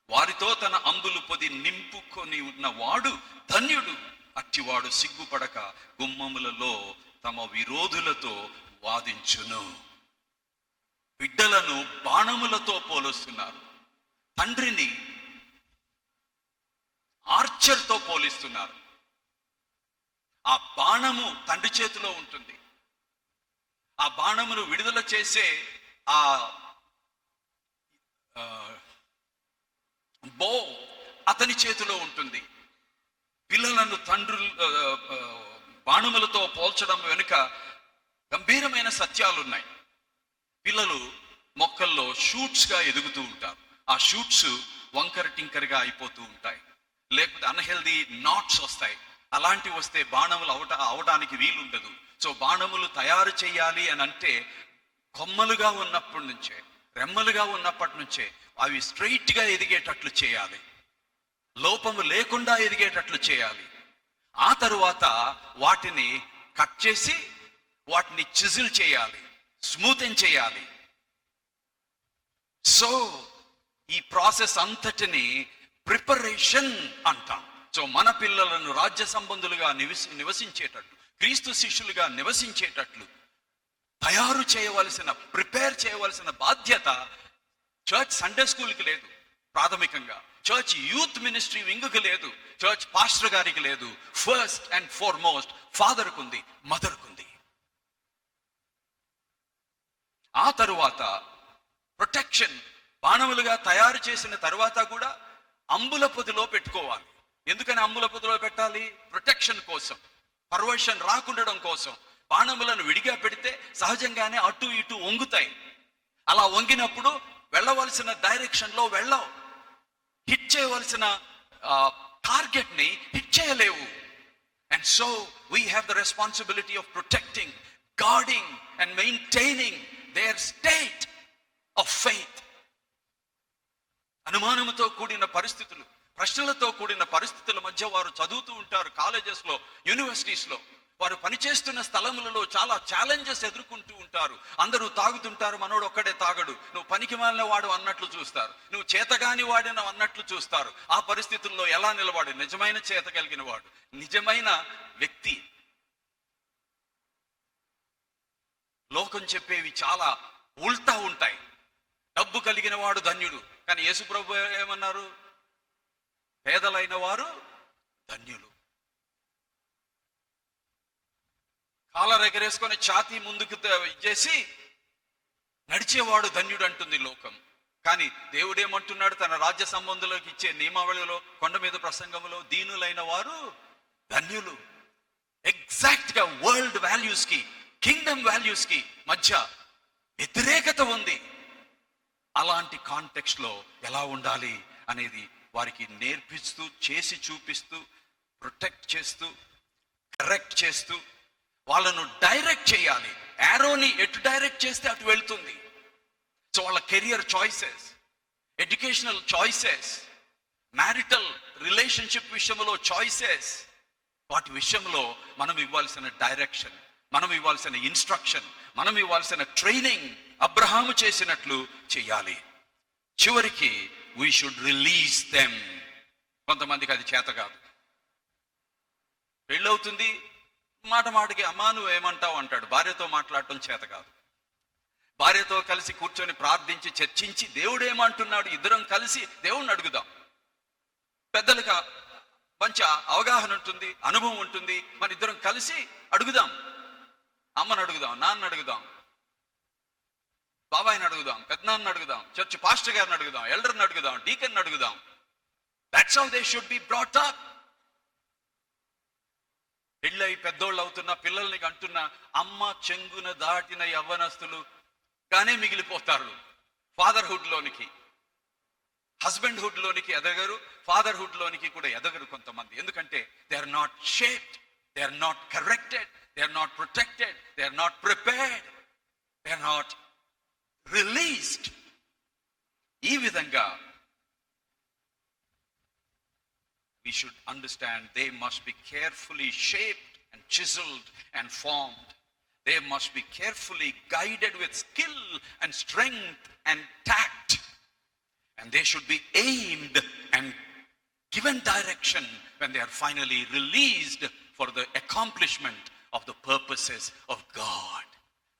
వారితో తన అంబులు పొది నింపుకొని ఉన్నవాడు ధన్యుడు. అట్టివాడు సిగ్గుపడక గుమ్మములలో తమ విరోధులతో వాదించును. బిడ్డలను బాణములతో పోలుస్తున్నారు. తండ్రిని ఆర్చర్తో పోలిస్తున్నారు. ఆ బాణము తండ్రి చేతిలో ఉంటుంది. ఆ బాణమును విడుదల చేసే ఆ బో అతని చేతిలో ఉంటుంది. పిల్లలను తండ్రులు బాణములతో పోల్చడం వెనుక గంభీరమైన సత్యాలు ఉన్నాయి. పిల్లలు మొక్కల్లో షూట్స్ గా ఎదుగుతూ ఉంటారు. ఆ షూట్స్ వంకర టింకరగా అయిపోతూ ఉంటాయి, లేకపోతే అన్హెల్దీ నాట్స్ వస్తాయి. అలాంటివి వస్తే బాణములు అవడానికి వీలుండదు. సో బాణములు తయారు చేయాలి అని అంటే కొమ్మలుగా ఉన్నప్పటి నుంచే, రెమ్మలుగా ఉన్నప్పటి నుంచే అవి స్ట్రైట్ గా ఎదిగేటట్లు చేయాలి, లోపము లేకుండా ఎదిగేటట్లు చేయాలి. ఆ తరువాత వాటిని కట్ చేసి వాటిని చిజిల్ చేయాలి, స్మూతెన్ చేయాలి. సో ఈ ప్రాసెస్ అంతటిని ప్రిపరేషన్ అంటాం. సో మన పిల్లలను రాజ్య సంబంధులుగా నివసించేటట్లు, క్రీస్తు శిష్యులుగా నివసించేటట్లు తయారు చేయవలసిన, ప్రిపేర్ చేయవలసిన బాధ్యత చర్చ్ సండే స్కూల్కి లేదు, ప్రాథమికంగా చర్చ్ యూత్ మినిస్ట్రీ వింగ్కి లేదు, చర్చ్ పాస్టర్ గారికి లేదు. ఫస్ట్ అండ్ ఫార్మోస్ట్ ఫాదర్కు ఉంది, మదర్కు ఉంది. ఆ తరువాత ప్రొటెక్షన్, బాణములుగా తయారు చేసిన తరువాత కూడా అంబుల పొదిలో పెట్టుకోవాలి. ఎందుకని అంబుల పొదిలో పెట్టాలి? ప్రొటెక్షన్ కోసం, పర్వర్షన్ రాకుండడం కోసం. బాణములను విడిగా పెడితే సహజంగానే అటు ఇటు వంగుతాయి. అలా వంగినప్పుడు వెళ్ళవలసిన డైరెక్షన్ లో వెళ్ళవు, హిట్ చేయవలసిన టార్గెట్ ని హిట్ చేయలేవు. And so we have the responsibility of protecting, guarding and maintaining their state of faith. అనుమానముతో కూడిన పరిస్థితులు, ప్రశ్నలతో కూడిన పరిస్థితుల మధ్య వారు చదువుతూ ఉంటారు. కాలేజెస్ లో, యూనివర్సిటీస్ లో, వారు పనిచేస్తున్న స్థలములలో చాలా ఛాలెంజెస్ ఎదుర్కొంటూ ఉంటారు. అందరూ తాగుతుంటారు, మనోడు ఒక్కడే తాగడు, నువ్వు పనికి మాలిన వాడు అన్నట్లు చూస్తారు, నువ్వు చేతగాని వాడిన అన్నట్లు చూస్తారు. ఆ పరిస్థితుల్లో ఎలా నిలవాడు నిజమైన చేత కలిగిన వాడు, నిజమైన వ్యక్తి? లోకం చెప్పేవి చాలా ఉల్టా ఉంటాయి. డబ్బు కలిగిన వాడు ధన్యుడు, కానీ యేసుప్రభు ఏమన్నారు? పేదలైన వారు ధన్యులు. కాలర్ ఎగరేసుకొని ఛాతీ ముందుకు చేసి నడిచేవాడు ధన్యుడు అంటుంది లోకం. కానీ దేవుడేమంటున్నాడు? తన రాజ్య సంబంధులకు ఇచ్చే నియమావళిలో, కొండ మీద ప్రసంగంలో, దీనులైన వారు ధన్యులు. ఎగ్జాక్ట్ గా వరల్డ్ వాల్యూస్ కి, కింగ్డమ్ వాల్యూస్ కి మధ్య వ్యతిరేకత ఉంది. అలాంటి కాంటెక్స్ట్ లో ఎలా ఉండాలి అనేది వారికి నేర్పిస్తూ, చేసి చూపిస్తూ, ప్రొటెక్ట్ చేస్తూ, కరెక్ట్ చేస్తూ, వాళ్ళను డైరెక్ట్ చేయాలి. యారోని ఎటు డైరెక్ట్ చేస్తే అటు వెళ్తుంది. సో వాళ్ళ career choices, educational choices, marital relationship విషయంలో చాయిసెస్, వాటి విషయంలో మనం ఇవ్వాల్సిన డైరెక్షన్, మనం ఇవ్వాల్సిన ఇన్స్ట్రక్షన్, మనం ఇవ్వాల్సిన ట్రైనింగ్ అబ్రహాము చేసినట్లు చేయాలి. చివరికి we should release them. కొంతమందికి అది చేత కాదు. పెళ్ళవుతుంది, మాట మాటకి అమ్మా నువ్వు ఏమంటావు అంటాడు. భార్యతో మాట్లాడటం చేత కాదు. భార్యతో కలిసి కూర్చొని ప్రార్థించి చర్చించి దేవుడు ఏమంటున్నాడు, ఇద్దరం కలిసి దేవుణ్ణి అడుగుదాం. పెద్దలుగా మంచి అవగాహన ఉంటుంది, అనుభవం ఉంటుంది. మన ఇద్దరం కలిసి అడుగుదాం. అమ్మని అడుగుదాం, నాన్న అడుగుదాం, బాబాయిని అడుగుదాం, పెద్దనాన్న అడుగుదాం, చర్చ్ పాస్టర్ గారిని అడుగుదాం, ఎల్డర్ని అడుగుదాం, డీకన్ అడుగుదాం. That's how they should be brought up. పెళ్ళై పెద్దోళ్ళు అవుతున్న పిల్లల్ని అంటున్న అమ్మ చెంగున దాటిన యవ్వనస్తులు గానే మిగిలిపోతారు. ఫాదర్హుడ్ లోనికి, హస్బెండ్ హుడ్ లోనికి ఎదగరు, ఫాదర్హుడ్ లోనికి కూడా ఎదగరు కొంతమంది. ఎందుకంటే they are not shaped, they are not corrected, they are not protected, they are not prepared, they are not released. ఈ విధంగా we should understand they must be carefully shaped and chiseled and formed. They must be carefully guided with skill and strength and tact, and they should be aimed and given direction when they are finally released for the accomplishment of the purposes of God.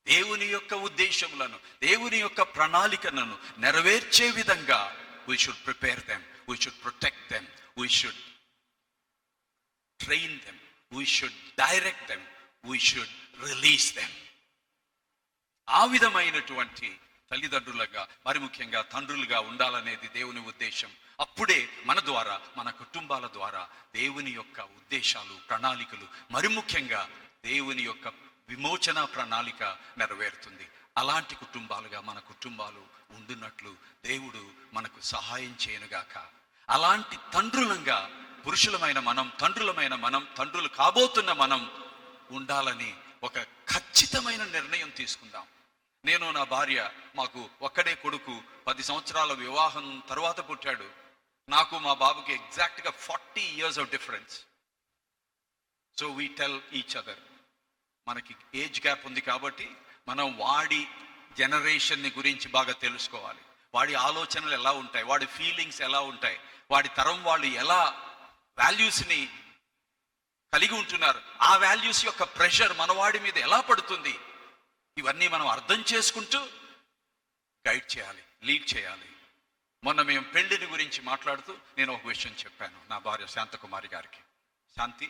దేవుని యొక్క ఉద్దేశములను, దేవుని యొక్క ప్రణాళికలను నెరవేర్చే విధంగా we should prepare them, we should protect them, we should train them, we should direct them, we should release them. ఆ విధమైనటువంటి తల్లిదండ్రులుగా, మరి ముఖ్యంగా తండ్రులుగా ఉండాలనేది దేవుని ఉద్దేశం. అప్పుడే మన ద్వారా, మన కుటుంబాల ద్వారా దేవుని యొక్క ఉద్దేశాలు, ప్రణాళికలు, మరి ముఖ్యంగా దేవుని యొక్క విమోచన ప్రణాళిక నెరవేరుతుంది. అలాంటి కుటుంబాలుగా మన కుటుంబాలు ఉండున్నట్లు దేవుడు మనకు సహాయం చేయనుగాక. అలాంటి తండ్రులంగా పురుషులమైన మనం, తండ్రులు కాబోతున్న మనం ఉండాలని ఒక ఖచ్చితమైన నిర్ణయం తీసుకుందాం. నేను, నా భార్య, మాకు ఒక్కడే కొడుకు, 10 సంవత్సరాల వివాహం తర్వాత పుట్టాడు. నాకు మా బాబుకి ఎగ్జాక్ట్గా 40 years of difference. So we tell each other, మనకి ఏజ్ గ్యాప్ ఉంది కాబట్టి మనం వాడి జనరేషన్ని గురించి బాగా తెలుసుకోవాలి. వాడి ఆలోచనలు ఎలా ఉంటాయి, వాడి ఫీలింగ్స్ ఎలా ఉంటాయి, వాడి తరం వాళ్ళు ఎలా వాల్యూస్ని కలిగి ఉంటున్నారు, ఆ వాల్యూస్ యొక్క ప్రెషర్ మనవాడి మీద ఎలా పడుతుంది, ఇవన్నీ మనం అర్థం చేసుకుంటూ గైడ్ చేయాలి, లీడ్ చేయాలి. మొన్న మేము పెళ్లిని గురించి మాట్లాడుతూ నేను ఒక విషయం చెప్పాను నా భార్య శాంతకుమారి గారికి. Shanti,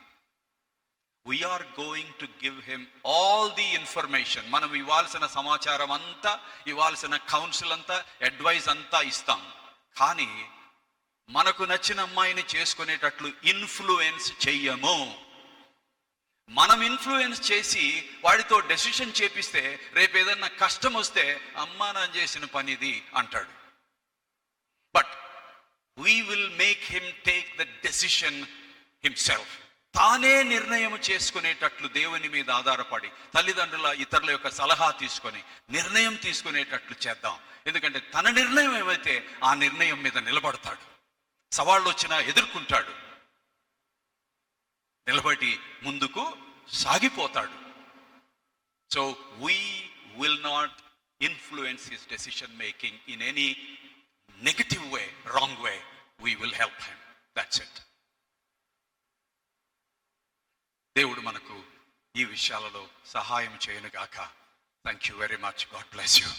we are going to give him all the information. మనం ఇవ్వాల్సిన సమాచారం అంతా, ఇవ్వాల్సిన కౌన్సిల్ అంతా, అడ్వైస్ అంతా ఇస్తాం. కానీ మనకు నచ్చిన అమ్మాయిని చేసుకునేటట్లు ఇన్ఫ్లుయెన్స్ చెయ్యము. మనం ఇన్ఫ్లుయెన్స్ చేసి వాడితో డెసిషన్ చేపిస్తే రేపు ఏదన్నా కష్టం వస్తే అమ్మా నా చేసిన పనిది అంటాడు. But we will make him take the decision himself. తానే నిర్ణయం చేసుకునేటట్లు దేవుని మీద ఆధారపడి తల్లిదండ్రుల, ఇతరుల యొక్క సలహా తీసుకొని నిర్ణయం తీసుకునేటట్లు చేద్దాం. ఎందుకంటే తన నిర్ణయం ఏమైతే ఆ నిర్ణయం మీద నిలబడతాడు. సవాళ్ళు వచ్చినా ఎదుర్కొంటాడు, నిలబడి ముందుకు సాగిపోతాడు. So we will not influence his decision making in any negative way, wrong way. We will help him. That's it. దేవుడు మనకు ఈ విషయాలలో సహాయం చేయనుగాక. Thank you very much. God bless you.